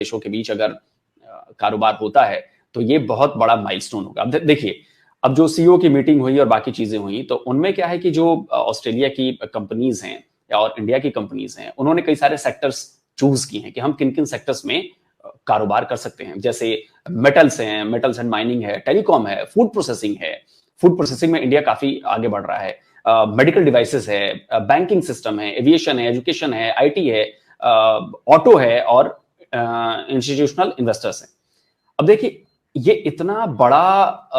देशों के बीच अगर कारोबार होता है तो ये बहुत बड़ा माइलस्टोन होगा। अब देखिए, अब जो सीईओ की मीटिंग हुई और बाकी चीजें हुई, तो उनमें क्या है कि जो ऑस्ट्रेलिया की कंपनीज हैं और इंडिया की कंपनीज हैं, उन्होंने कई सारे सेक्टर्स चूज किए हैं कि हम किन किन सेक्टर्स में कारोबार कर सकते हैं। जैसे मेटल्स हैं, मेटल्स एंड माइनिंग है, टेलीकॉम है, फूड प्रोसेसिंग है। फूड प्रोसेसिंग में इंडिया काफी आगे बढ़ रहा है। मेडिकल डिवाइसेस है, बैंकिंग सिस्टम है, एविएशन है, एजुकेशन है, आईटी है, ऑटो है और इंस्टीट्यूशनल इन्वेस्टर्स हैं। अब देखिए, ये इतना बड़ा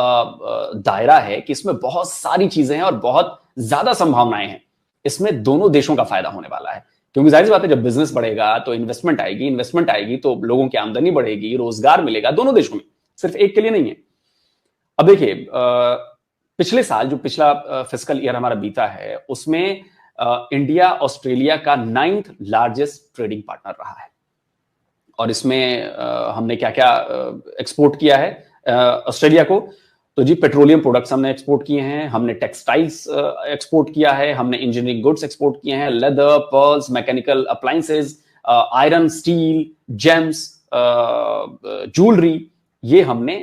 दायरा है कि इसमें बहुत सारी चीजें हैं और बहुत ज्यादा संभावनाएं हैं। इसमें दोनों देशों का फायदा होने वाला है, क्योंकि जाहिर सी बात है, जब बिजनेस बढ़ेगा तो इन्वेस्टमेंट आएगी तो लोगों की आमदनी बढ़ेगी, रोजगार मिलेगा दोनों देशों में, सिर्फ एक के लिए नहीं है। अब देखिए, पिछले साल जो पिछला फिस्कल ईयर हमारा बीता है, उसमें इंडिया ऑस्ट्रेलिया का 9th लार्जेस्ट ट्रेडिंग पार्टनर रहा है। और इसमें हमने क्या क्या एक्सपोर्ट किया है ऑस्ट्रेलिया को, तो जी पेट्रोलियम प्रोडक्ट्स हमने एक्सपोर्ट किए हैं, हमने टेक्सटाइल्स एक्सपोर्ट किया है, हमने इंजीनियरिंग गुड्स एक्सपोर्ट किए हैं, leather, pearls, mechanical appliances, iron, steel, James, jewellery, ये हमने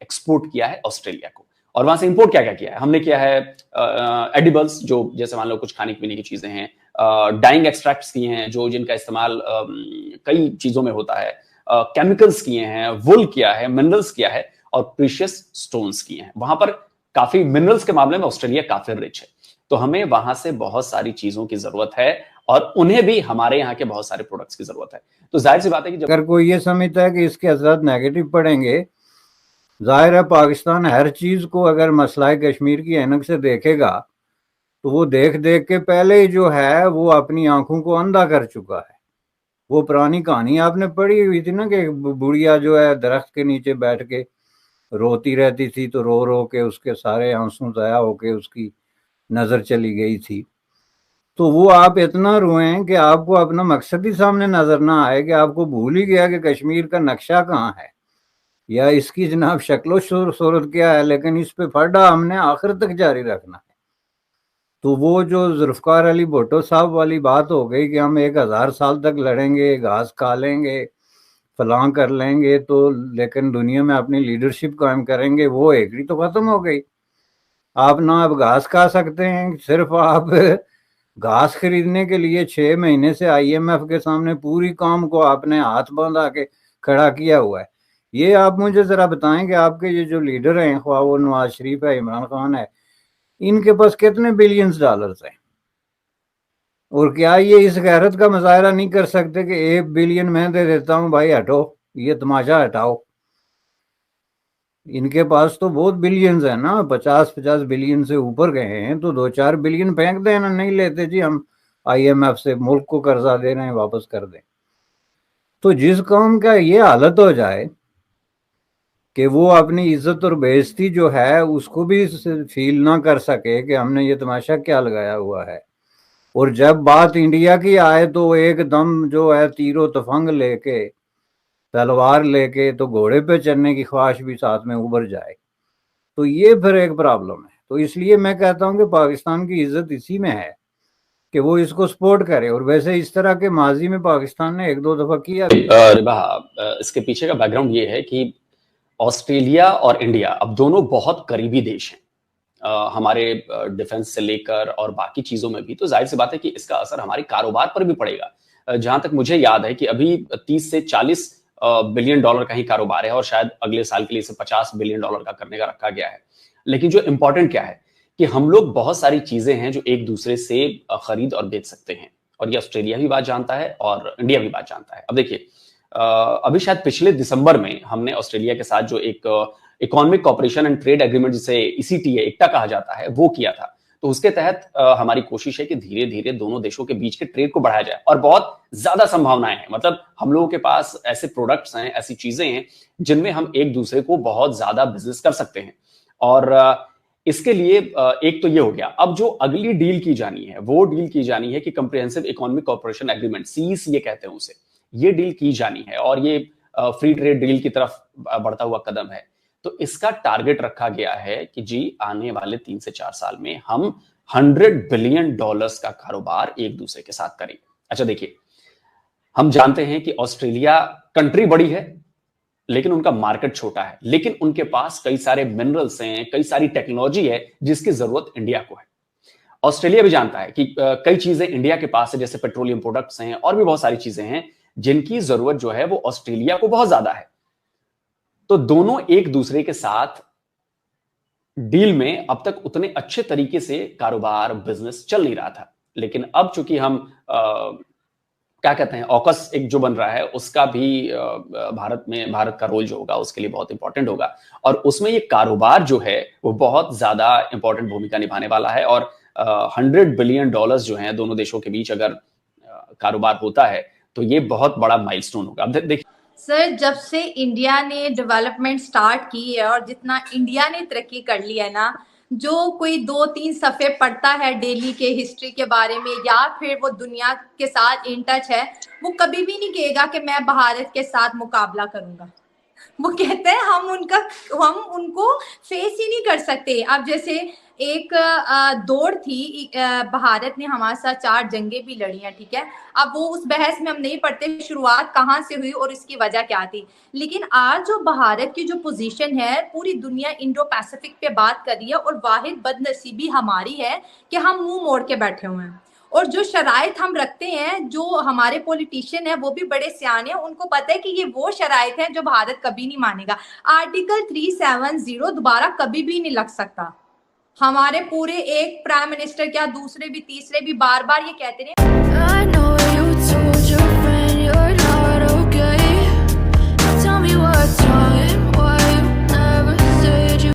एक्सपोर्ट किया है ऑस्ट्रेलिया को। और वहां से इंपोर्ट क्या क्या किया है? हमने किया है एडिबल्स, जो जैसे मान लो कुछ खाने पीने की चीजें हैं, डाइंग एक्सट्रैक्ट्स किए हैं जो जिनका इस्तेमाल कई चीजों में होता है, केमिकल्स किए हैं, वुल किया है, मिनरल्स किया है और प्रीशियस स्टोन्स किए हैं। वहां पर काफी मिनरल्स के मामले में ऑस्ट्रेलिया काफी रिच है, तो हमें वहां से बहुत सारी चीजों की जरूरत है और उन्हें भी हमारे यहाँ के बहुत सारे प्रोडक्ट्स की जरूरत है। तो जाहिर सी बात है कि अगर कोई ये समझता है कि इसके असर नेगेटिव पड़ेंगे, जाहिर है पाकिस्तान हर चीज को अगर मसला कश्मीर की ऐनक से देखेगा तो वो देख देख के पहले ही जो है वो अपनी आंखों को अंधा कर चुका है। वो पुरानी कहानी आपने पढ़ी हुई थी ना कि बुढ़िया जो है दरख्त के नीचे बैठ के रोती रहती थी, तो रो रो के उसके सारे आंसू ज़ाया होके उसकी नज़र चली गई थी। तो वो आप इतना रोएं कि आपको अपना मकसद ही सामने नजर ना आए, कि आपको भूल ही गया कि कश्मीर का नक्शा कहाँ है या इसकी जनाब शक्लो सूरत क्या है, लेकिन इस पे फड्डा हमने आखिर तक जारी रखना है। तो वो जो जुल्फकार अली भुट्टो साहब वाली बात हो गई कि हम 1000 साल तक लड़ेंगे, घास खा लेंगे, फलां कर लेंगे, तो लेकिन दुनिया में अपनी लीडरशिप कायम करेंगे, वो एकड़ी तो खत्म हो गई। आप ना अब घास खा सकते हैं, सिर्फ आप घास खरीदने के लिए 6 महीने से IMF के सामने पूरी काम को आपने हाथ बांधा के खड़ा किया हुआ है। ये आप मुझे जरा बताएं कि आपके ये जो लीडर हैं, ख्वाह वो नवाज शरीफ है, इमरान खान है, इनके पास कितने बिलियंस डॉलर्स हैं? और क्या ये इस गैरत का मुजाहरा नहीं कर सकते कि 1 बिलियन मैं दे देता हूँ भाई, हटो, ये तमाशा हटाओ। इनके पास तो बहुत बिलियंस है ना, 50-50 बिलियन से ऊपर गए हैं, तो 2-4 बिलियन फेंक देना, नहीं लेते जी हम IMF से, मुल्क को कर्जा दे रहे हैं, वापस कर दें। तो जिस कौम का ये हालत हो जाए कि वो अपनी इज्जत और बेइज्जती जो है उसको भी फील ना कर सके कि हमने ये तमाशा क्या लगाया हुआ है, और जब बात इंडिया की आए तो एकदम जो है तीरो तफंग लेके, तलवार लेके, तो घोड़े पे चढ़ने की ख्वाहिश भी साथ में उभर जाए, तो ये फिर एक प्रॉब्लम है। तो इसलिए मैं कहता हूं कि पाकिस्तान की इज्जत इसी में है कि वो इसको सपोर्ट करे, और वैसे इस तरह के माजी में पाकिस्तान ने 1-2 दफा किया भी। इसके पीछे का बैकग्राउंड ये है कि ऑस्ट्रेलिया और इंडिया अब दोनों बहुत करीबी देश हैं, हमारे डिफेंस से लेकर और बाकी चीजों में भी। तो जाहिर सी बात है कि इसका असर हमारे कारोबार पर भी पड़ेगा। जहां तक मुझे याद है कि अभी 30 से 40 बिलियन डॉलर का ही कारोबार है और शायद अगले साल के लिए इसे 50 बिलियन डॉलर का करने का रखा गया है। लेकिन जो इंपॉर्टेंट क्या है कि हम लोग बहुत सारी चीजें हैं जो एक दूसरे से खरीद और बेच सकते हैं, और ये ऑस्ट्रेलिया भी बात जानता है और इंडिया भी बात जानता है। अब देखिए, अभी शायद पिछले दिसंबर में हमने ऑस्ट्रेलिया के साथ जो एक economic cooperation and trade agreement, जिसे ECTA एकटा कहा जाता है, वो किया था। तो उसके तहत हमारी कोशिश है कि धीरे धीरे दोनों देशों के बीच के ट्रेड को बढ़ाया जाए, और बहुत ज्यादा संभावनाएं हैं। मतलब हम लोगों के पास ऐसे प्रोडक्ट्स हैं, ऐसी चीजें हैं जिनमें हम एक दूसरे को बहुत ज्यादा बिजनेस कर सकते हैं। और इसके लिए एक तो ये हो गया। अब जो अगली डील की जानी है, वो डील की जानी है कि comprehensive economic cooperation agreement, CECA कहते हैं उसे, ये डील की जानी है, और ये फ्री ट्रेड डील की तरफ बढ़ता हुआ कदम है। तो इसका टारगेट रखा गया है कि जी आने वाले 3 से 4 साल में हम $100 बिलियन का कारोबार एक दूसरे के साथ करेंगे। अच्छा देखिए, हम जानते हैं कि ऑस्ट्रेलिया कंट्री बड़ी है लेकिन उनका मार्केट छोटा है, लेकिन उनके पास कई सारे मिनरल्स हैं, कई सारी टेक्नोलॉजी है जिसकी जरूरत इंडिया को है। ऑस्ट्रेलिया भी जानता है कि कई चीजें इंडिया के पास है, जैसे पेट्रोलियम प्रोडक्ट्स हैं और भी बहुत सारी चीजें हैं जिनकी जरूरत जो है वो ऑस्ट्रेलिया को बहुत ज्यादा है। तो दोनों एक दूसरे के साथ डील में अब तक उतने अच्छे तरीके से कारोबार बिजनेस चल नहीं रहा था, लेकिन अब चूंकि हम क्या कहते हैं ऑकस एक जो बन रहा है उसका भी भारत का रोल जो होगा उसके लिए बहुत इंपॉर्टेंट होगा, और उसमें ये कारोबार जो है वो बहुत ज्यादा इंपॉर्टेंट भूमिका निभाने वाला है। और $100 बिलियन जो हैं दोनों देशों के बीच अगर कारोबार होता है तो ये बहुत बड़ा माइलस्टोन होगा। अब देखिए सर, जब से इंडिया ने डेवलपमेंट स्टार्ट की है और जितना इंडिया ने तरक्की कर ली है ना, जो कोई 2-3 सफ़े पढ़ता है डेली के हिस्ट्री के बारे में या फिर वो दुनिया के साथ इन टच है, वो कभी भी नहीं कहेगा कि मैं भारत के साथ मुकाबला करूंगा। वो कहते हैं हम उनको फेस ही नहीं कर सकते। अब जैसे एक दौड़ थी, भारत ने हमारे साथ 4 जंगें भी लड़ी हैं, ठीक है। अब वो उस बहस में हम नहीं पढ़ते शुरुआत कहाँ से हुई और इसकी वजह क्या थी, लेकिन आज जो भारत की जो पोजीशन है पूरी दुनिया इंडो पैसिफिक पे बात कर रही है और वाहिद बदनसीबी हमारी है कि हम मुंह मोड़ के बैठे हुए हैं। और जो शराइत हम रखते हैं, जो हमारे पॉलिटिशियन है वो भी बड़े सियाने हैं, उनको पता है कि ये वो शराइत है जो भारत कभी नहीं मानेगा। आर्टिकल 370 दोबारा कभी भी नहीं लग सकता। हमारे पूरे एक प्राइम मिनिस्टर क्या दूसरे भी तीसरे भी बार बार ये कहते रहे